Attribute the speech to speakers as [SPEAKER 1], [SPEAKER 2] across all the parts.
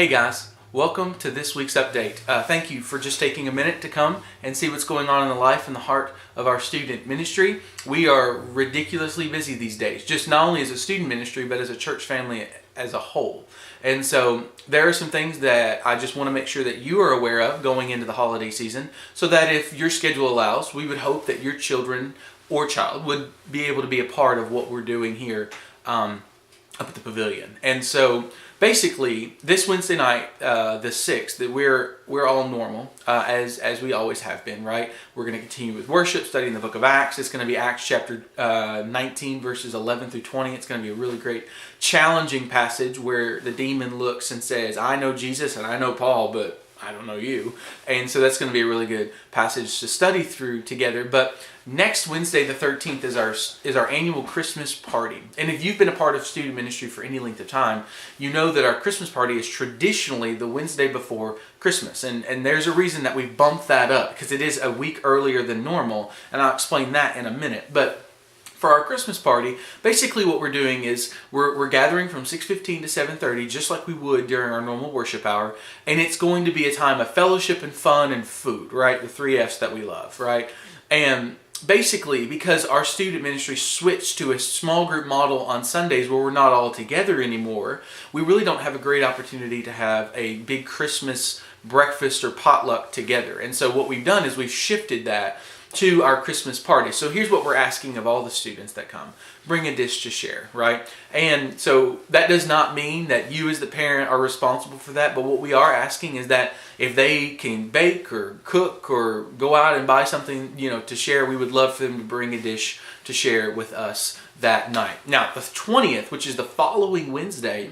[SPEAKER 1] Hey guys, welcome to this week's update. Thank you for just taking a minute to come and see what's going on in the life and the heart of our student ministry. We are ridiculously busy these days, just not only as a student ministry, but as a church family as a whole. And so there are some things that I just want to make sure that you are aware of going into the holiday season, so that if your schedule allows, we would hope that your children or child would be able to be a part of what we're doing here up at the pavilion. And so basically, this Wednesday night, the 6th, that we're all normal, as we always have been, right? We're going to continue with worship, studying the book of Acts. It's going to be Acts chapter 19, verses 11 through 20. It's going to be a really great, challenging passage where the demon looks and says, I know Jesus and I know Paul, but I don't know you. And so that's going to be a really good passage to study through together. But next Wednesday, the 13th, is our annual Christmas party. And if you've been a part of student ministry for any length of time, you know that our Christmas party is traditionally the Wednesday before Christmas. And there's a reason that we bumped that up, because it is a week earlier than normal. And I'll explain that in a minute. But for our Christmas party, basically what we're doing is we're gathering from 6:15 to 7:30, just like we would during our normal worship hour, and it's going to be a time of fellowship and fun and food, right? The 3 F's that we love, right? And basically, because our student ministry switched to a small group model on Sundays where we're not all together anymore, we really don't have a great opportunity to have a big Christmas breakfast or potluck together. And so what we've done is we've shifted that to our Christmas party. So here's what we're asking of all the students that come. Bring a dish to share, right? And so that does not mean that you as the parent are responsible for that, but what we are asking is that if they can bake or cook or go out and buy something, to share, we would love for them to bring a dish to share with us that night. Now, the 20th, which is the following Wednesday,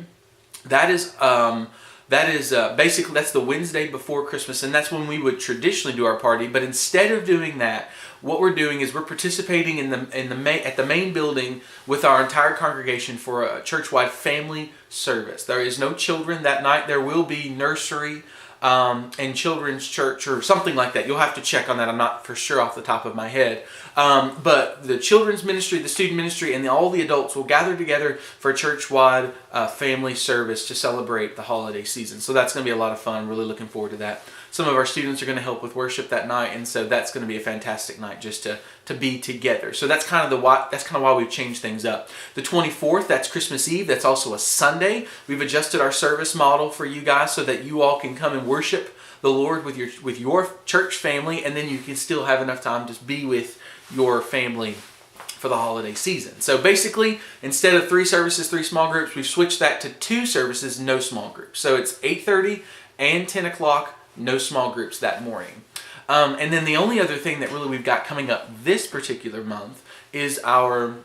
[SPEAKER 1] basically that's the Wednesday before Christmas, and that's when we would traditionally do our party. But instead of doing that, what we're doing is we're participating at the main building with our entire congregation for a church-wide family service. There is no children that night. There will be nursery and children's church or something like that. You'll have to check on that. I'm not for sure off the top of my head. But the children's ministry, the student ministry, and all the adults will gather together for a church-wide family service to celebrate the holiday season. So that's going to be a lot of fun. Really looking forward to that. Some of our students are going to help with worship that night, and so that's going to be a fantastic night just to be together. So that's kind of why we've changed things up. The 24th, that's Christmas Eve. That's also a Sunday. We've adjusted our service model for you guys so that you all can come and worship the Lord with your church family, and then you can still have enough time to be with your family for the holiday season. So basically, instead of 3 services, 3 small groups, we've switched that to 2 services, no small groups. So it's 8:30 and 10 o'clock, no small groups that morning. And then the only other thing that really we've got coming up this particular month is our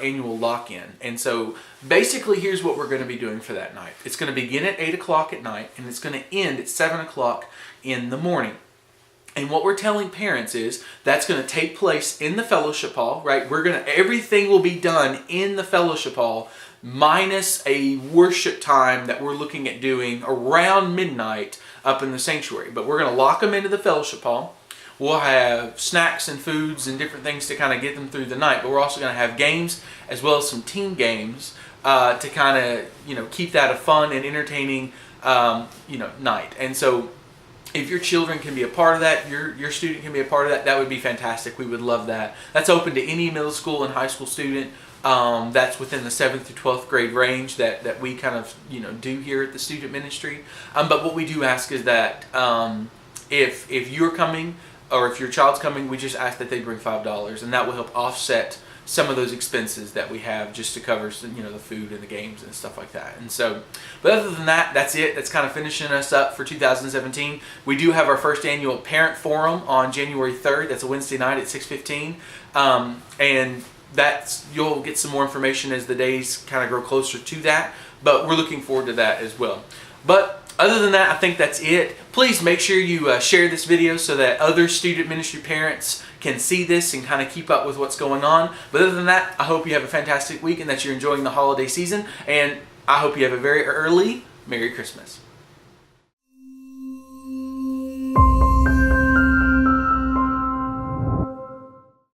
[SPEAKER 1] annual lock-in. And so basically here's what we're going to be doing for that night. It's going to begin at 8 o'clock at night, and it's going to end at 7 o'clock in the morning. And what we're telling parents is that's going to take place in the fellowship hall, right? Everything will be done in the fellowship hall, minus a worship time that we're looking at doing around midnight up in the sanctuary. But we're going to lock them into the fellowship hall. We'll have snacks and foods and different things to kind of get them through the night. But we're also going to have games as well as some team games to kind of, keep that a fun and entertaining, night. And so if your children can be a part of that, your student can be a part of that, that would be fantastic. We would love that. That's open to any middle school and high school student that's within the 7th through 12th grade range that we kind of do here at the student ministry. But what we do ask is that if you're coming or if your child's coming, we just ask that they bring $5, and that will help offset some of those expenses that we have just to cover the food and the games and stuff like that. And so, but other than that, that's it. That's kind of finishing us up for 2017. We do have our first annual parent forum on January 3rd. That's a Wednesday night at 6:15. And you'll get some more information as the days kind of grow closer to that, but we're looking forward to that as well. But other than that, I think that's it. Please make sure you share this video so that other student ministry parents can see this and kind of keep up with what's going on. But other than that, I hope you have a fantastic week and that you're enjoying the holiday season, and I hope you have a very early Merry Christmas.